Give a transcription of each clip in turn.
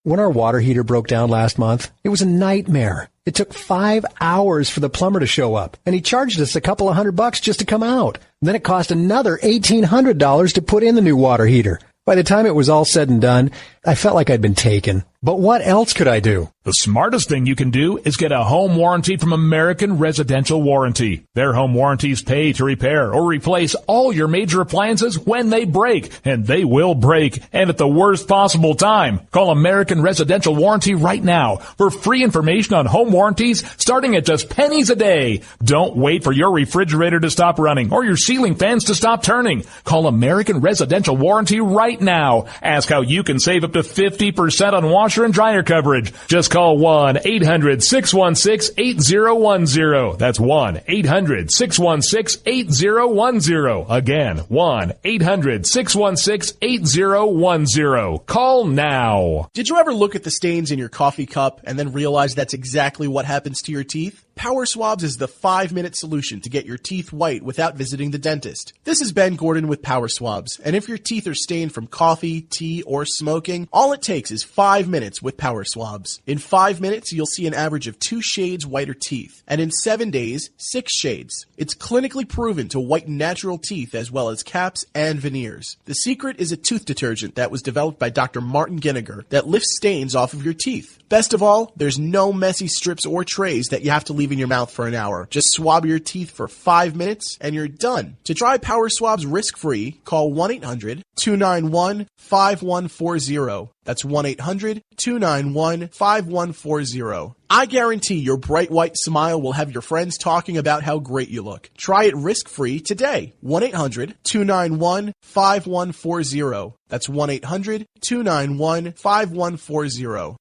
When our water heater broke down last month, it was a nightmare. It took 5 hours for the plumber to show up, and he charged us a couple of $100 just to come out. And then it cost another $1,800 to put in the new water heater. By the time it was all said and done, I felt like I'd been taken. But what else could I do? The smartest thing you can do is get a home warranty from American Residential Warranty. Their home warranties pay to repair or replace all your major appliances when they break, and they will break, and at the worst possible time. Call American Residential Warranty right now for free information on home warranties starting at just pennies a day. Don't wait for your refrigerator to stop running or your ceiling fans to stop turning. Call American Residential Warranty right now. Ask how you can save up to 50% on washer and dryer coverage. Just call 1-800-616-8010. That's 1-800-616-8010. Again, 1-800-616-8010. Call now. Did you ever look at the stains in your coffee cup and then realize that's exactly what happens to your teeth? Power Swabs is the 5-minute solution to get your teeth white without visiting the dentist. This is Ben Gordon with Power Swabs, and if your teeth are stained from coffee, tea, or smoking, all it takes is 5 minutes with Power Swabs. In 5 minutes, you'll see an average of 2 shades whiter teeth, and in 7 days, 6 shades. It's clinically proven to whiten natural teeth as well as caps and veneers. The secret is a tooth detergent that was developed by Dr. Martin Ginniger that lifts stains off of your teeth. Best of all, there's no messy strips or trays that you have to leave in your mouth for an hour. Just swab your teeth for 5 minutes and you're done. To try Power Swabs risk-free, call 1-800-291-5140. That's 1-800-291-5140. I guarantee your bright white smile will have your friends talking about how great you look. Try it risk-free today. 1-800-291-5140. That's 1-800-291-5140.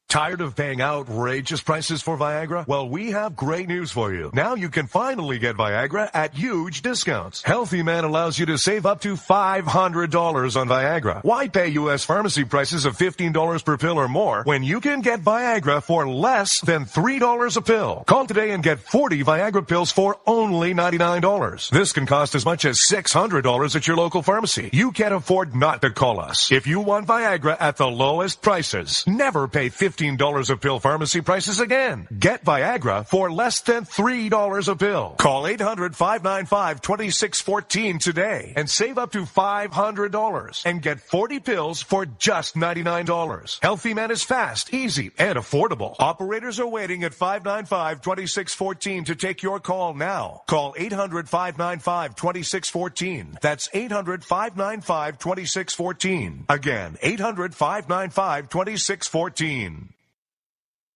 Tired of paying outrageous prices for Viagra? Well, we have great news for you. Now you can finally get Viagra at huge discounts. Healthy Man allows you to save up to $500 on Viagra. Why pay U.S. pharmacy prices of $15 per pill or more when you can get Viagra for less than $3 a pill? Call today and get 40 Viagra pills for only $99. This can cost as much as $600 at your local pharmacy. You can't afford not to call us. If you want Viagra at the lowest prices, never pay $15 a pill pharmacy prices again. Get Viagra for less than $3 a pill. Call 800-595-2614 today and save up to $500 and get 40 pills for just $99. Healthy Man is fast, easy, and affordable. Operators are waiting at 595-2614 to take your call now. Call 800-595-2614. That's 800-595-2614. Again, 800-595-2614.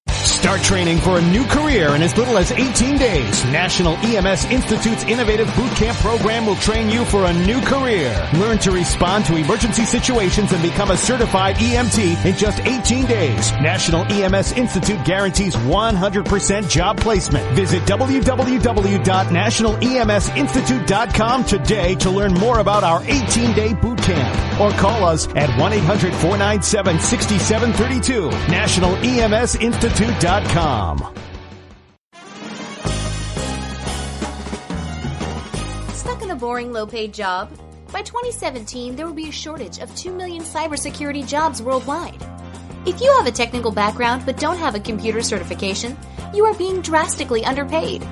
Start training for a new career in as little as 18 days. National EMS Institute's innovative boot camp program will train you for a new career. Learn to respond to emergency situations and become a certified EMT in just 18 days. National EMS Institute guarantees 100% job placement. Visit www.nationaleMSinstitute.com today to learn more about our 18-day boot camp. Or call us at 1-800-497-6732. NationalEMSInstitute.com. Stuck in a boring, low-paid job? By 2017, there will be a shortage of 2 million cybersecurity jobs worldwide. If you have a technical background but don't have a computer certification, you are being drastically underpaid.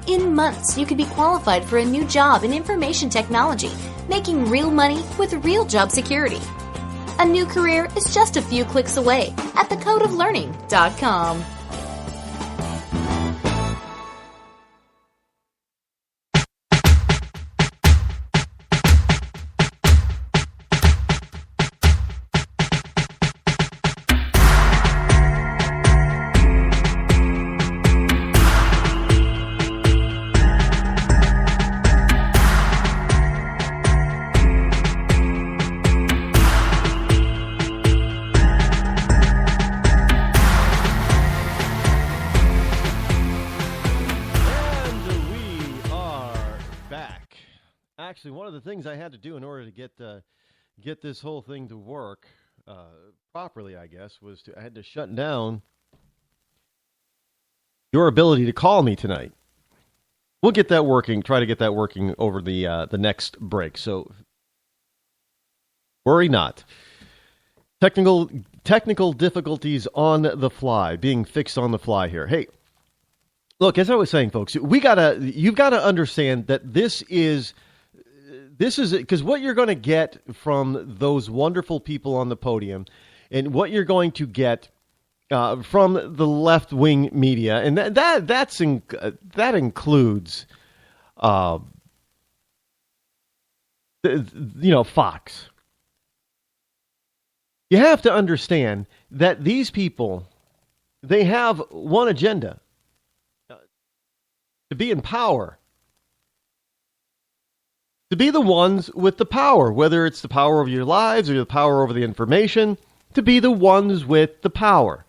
In months, you could be qualified for a new job in information technology, making real money with real job security. A new career is just a few clicks away at thecodeoflearning.com. Actually, one of the things I had to do in order to get this whole thing to work properly, I guess, I had to shut down your ability to call me tonight. We'll get that working. Try to get that working over the next break. So worry not. Technical difficulties on the fly, being fixed on the fly here. Hey, look, as I was saying, folks, you've got to understand that this is because what you're going to get from those wonderful people on the podium, and what you're going to get from the left wing media, and that includes, Fox. You have to understand that these people, they have one agenda: to be in power. To be the ones with the power, whether it's the power over your lives or the power over the information, to be the ones with the power.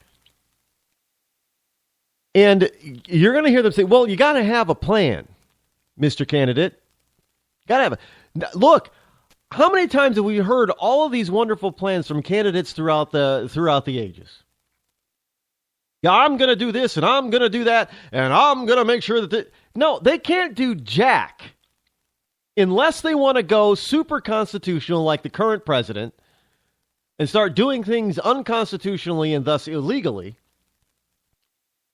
And you're going to hear them say, well, you got to have a plan, Mr. Candidate. Got to have a... Look, how many times have we heard all of these wonderful plans from candidates throughout the ages? Yeah, I'm going to do this, and I'm going to do that, and I'm going to make sure that... No, they can't do jack unless they want to go super constitutional like the current president and start doing things unconstitutionally and thus illegally.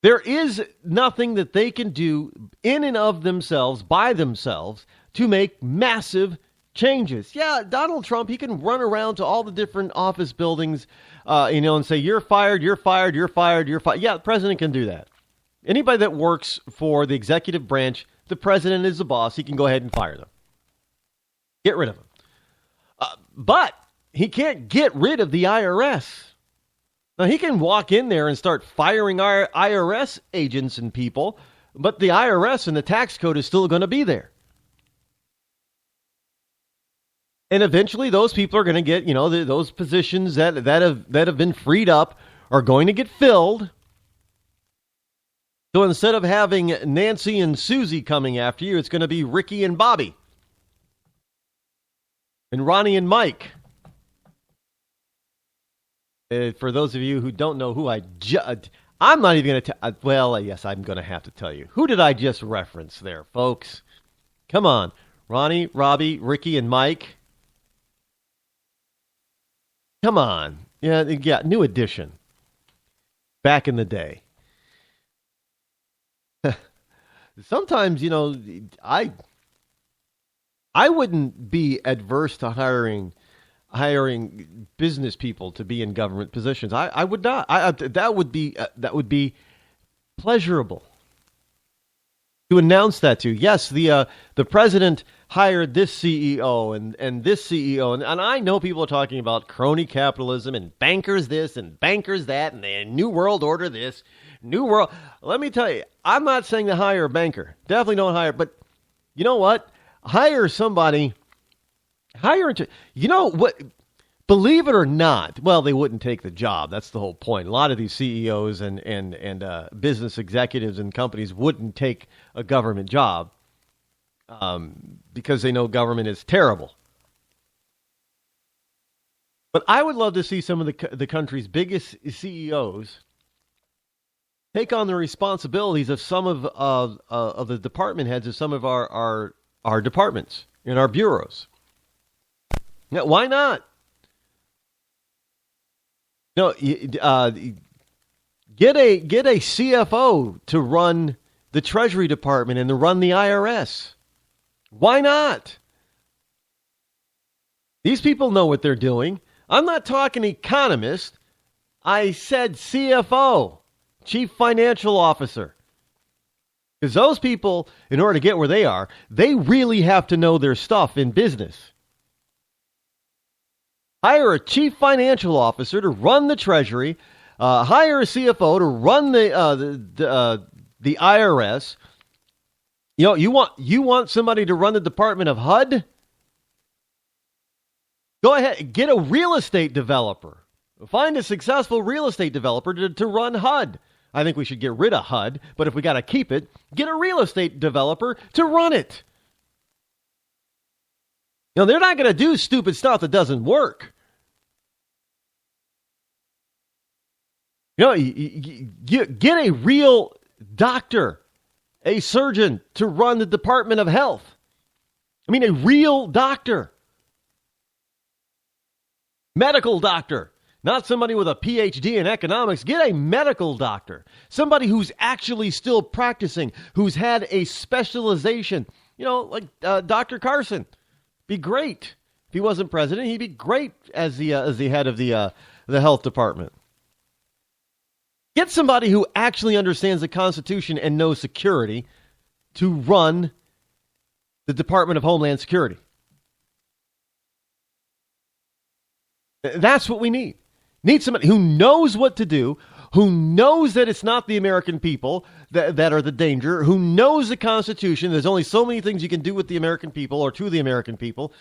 There is nothing that they can do in and of themselves, by themselves, to make massive changes. Yeah, Donald Trump, he can run around to all the different office buildings, and say, you're fired, you're fired, you're fired, you're fired. Yeah, the president can do that. Anybody that works for the executive branch, the president is the boss. He can go ahead and fire them. Get rid of them. But he can't get rid of the IRS. Now, he can walk in there and start firing our IRS agents and people, but the IRS and the tax code is still going to be there. And eventually those people are going to get, those positions that have been freed up are going to get filled. So instead of having Nancy and Susie coming after you, it's going to be Ricky and Bobby. And Ronnie and Mike. For those of you who don't know who I'm not even going to well, yes, I'm going to have to tell you. Who did I just reference there, folks? Come on. Ronnie, Robbie, Ricky, and Mike. Come on. Yeah, new edition. Back in the day. Sometimes, I wouldn't be adverse to hiring business people to be in government positions. I would not. That would be pleasurable to announce that to. Yes, the president hired this CEO and this CEO, and I know people are talking about crony capitalism and bankers this and bankers that and the New World Order this, New World. Let me tell you, I'm not saying to hire a banker. Definitely don't hire, but you know what? Hire somebody. What? Believe it or not, well, they wouldn't take the job. That's the whole point. A lot of these CEOs and business executives and companies wouldn't take a government job because they know government is terrible. But I would love to see some of the country's biggest CEOs take on the responsibilities of some of the department heads of some of our departments in our bureaus. Yeah, why not? No, get a CFO to run the Treasury Department and to run the IRS. Why not? These people know what they're doing. I'm not talking economist. I said CFO, Chief Financial Officer. Because those people, in order to get where they are, they really have to know their stuff in business. Hire a chief financial officer to run the Treasury. Hire a CFO to run the IRS. You want somebody to run the Department of HUD? Go ahead, get a real estate developer. Find a successful real estate developer to run HUD. I think we should get rid of HUD, but if we got to keep it, get a real estate developer to run it. They're not going to do stupid stuff that doesn't work. Get a real doctor, a surgeon to run the Department of Health. A real doctor. Medical doctor. Not somebody with a PhD in economics. Get a medical doctor. Somebody who's actually still practicing, who's had a specialization. You know, like Dr. Carson. Be great. If he wasn't president, he'd be great as the head of the health department. Get somebody who actually understands the Constitution and knows security to run the Department of Homeland Security. That's what we need. Need somebody who knows what to do, who knows that it's not the American people that are the danger, who knows the Constitution. There's only so many things you can do with the American people or to the American people.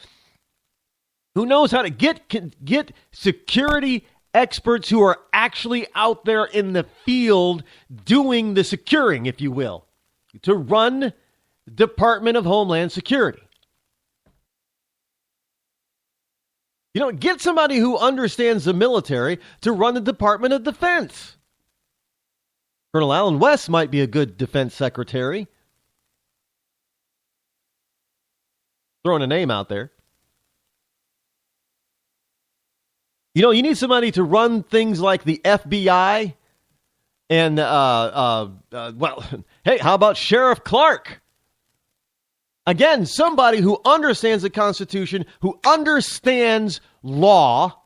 Who knows how to get security experts who are actually out there in the field doing the securing, if you will, to run Department of Homeland Security. You know, get somebody who understands the military to run the Department of Defense. Colonel Allen West might be a good defense secretary. Throwing a name out there. You know, you need somebody to run things like the FBI and, well, hey, how about Sheriff Clark? Again, somebody who understands the Constitution, who understands law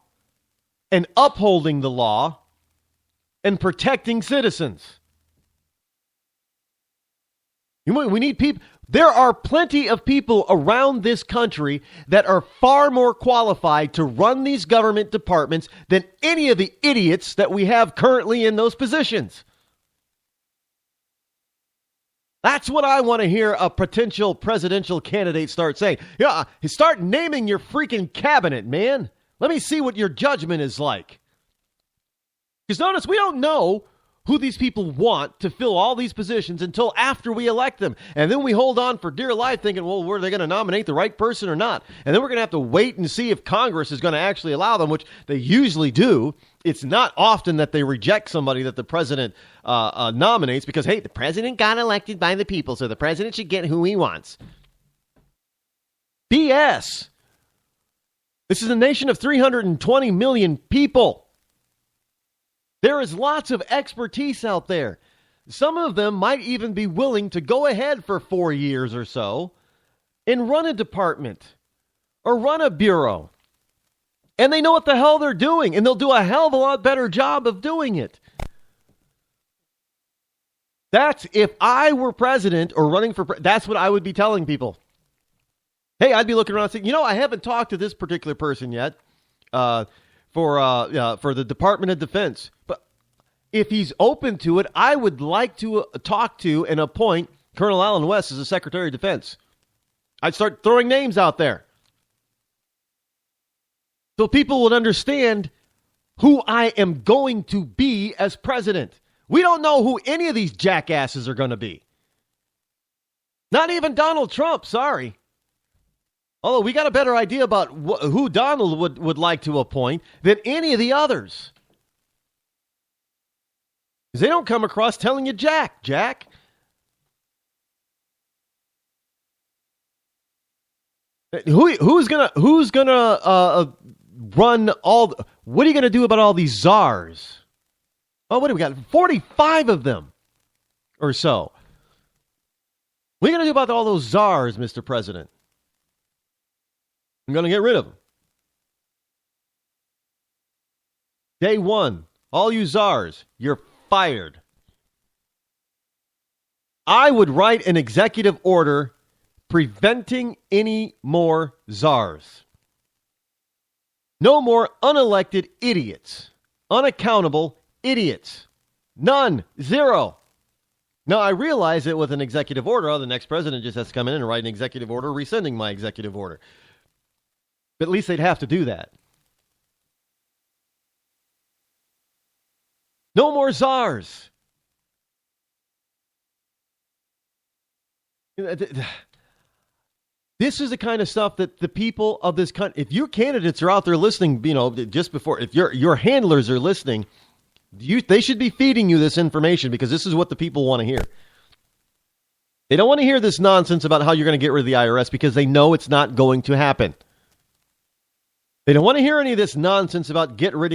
and upholding the law and protecting citizens. We need people. There are plenty of people around this country that are far more qualified to run these government departments than any of the idiots that we have currently in those positions. That's what I want to hear a potential presidential candidate start saying. Yeah, start naming your freaking cabinet, man. Let me see what your judgment is like. Because notice, we don't know who these people want to fill all these positions until after we elect them. And then we hold on for dear life thinking, well, were they going to nominate the right person or not? And then we're going to have to wait and see if Congress is going to actually allow them, which they usually do. It's not often that they reject somebody that the president nominates because, hey, the president got elected by the people, so the president should get who he wants. BS. This is a nation of 320 million people. There is lots of expertise out there. Some of them might even be willing to go ahead for 4 years or so and run a department or run a bureau. And they know what the hell they're doing, and they'll do a hell of a lot better job of doing it. That's if I were president or running for that's what I would be telling people. Hey, I'd be looking around saying, you know, I haven't talked to this particular person yet for the Department of Defense. But if he's open to it, I would like to talk to and appoint Colonel Allen West as the Secretary of Defense. I'd start throwing names out there. So people would understand who I am going to be as president. We don't know who any of these jackasses are going to be. Not even Donald Trump, sorry. Although we got a better idea about who Donald would like to appoint than any of the others. Because they don't come across telling you Jack. Who's gonna run all? What are you gonna do about all these czars? Oh, what do we got? 45 of them, or so. What are you gonna do about all those czars, Mr. President? I'm gonna get rid of them. Day one, all you czars, you're fired. I would write an executive order preventing any more czars. No more unelected idiots. Unaccountable idiots. None. Zero. Now, I realize that with an executive order, the next president just has to come in and write an executive order rescinding my executive order. But at least they'd have to do that. No more czars. This is the kind of stuff that the people of this country, if your candidates are out there listening, you know, just before, if your handlers are listening, they should be feeding you this information because this is what the people want to hear. They don't want to hear this nonsense about how you're going to get rid of the IRS because they know it's not going to happen. They don't want to hear any of this nonsense about getting rid